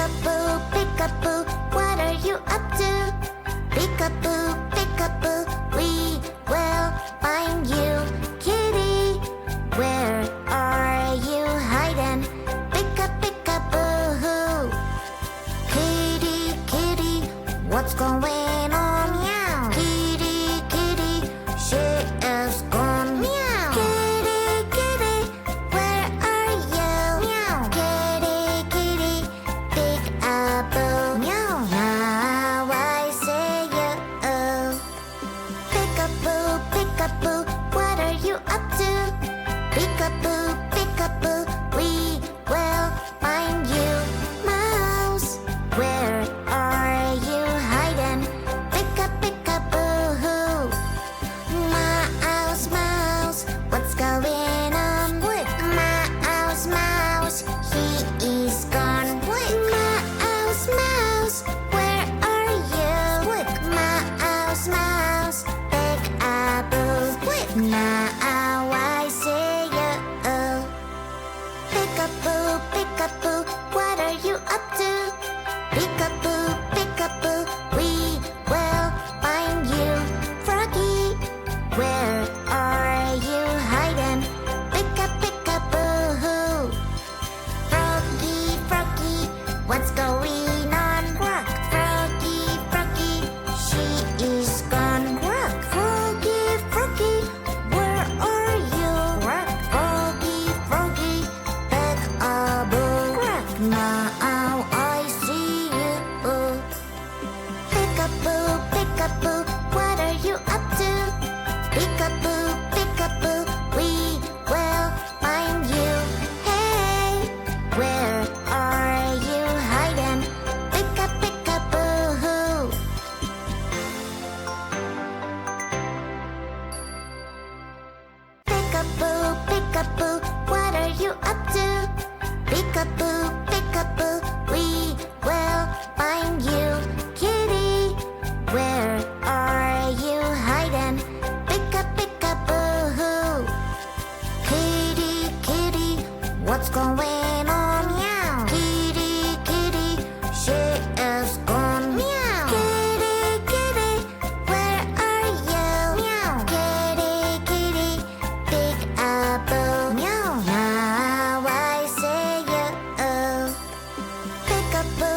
Peekaboo, what are you up to? Peekaboo, peekaboo, we will find you. Kitty, where are you hiding? Peekaboo. Kitty, kitty, what's going on? Meow. Kitty, kitty, she is gone. Meow. Kitty, kitty, where are you? Meow. Kitty, kitty, peekaboo. Meow. Now I say you. Peekaboo, peekaboo, what are you up to? Peekaboo, peekaboo, we will find you. Mouse, where are you hiding? Peekaboo. Mouse, mouse, what's going on? What? Mouse, he is gone. What? Mouse, where are you? What? Mouse, peekaboo. What? Now I see you. Peekaboo, peekaboo, what are you up to? Peekaboo, peekaboo, we will find you. Froggy, where are you hiding? Peekaboo. Froggy, what's going on? Quack. Froggy, she is gone. Quack. Froggy, where are you? Quack. Froggy, peekaboo. Quack. Now I see you. Peekaboo, what are you up to? Peekaboo, we will find you. Hey, where are you hiding? Peekaboo. Peekaboo, what are you up to? Peekaboo, we will find you. Kitty, where are you hiding? Peekaboo. Kitty, what's going on? Meow. Kitty, she is gone. Meow. Kitty, where are you? Meow. Kitty, peekaboo. Meow. Now I say you. Peekaboo.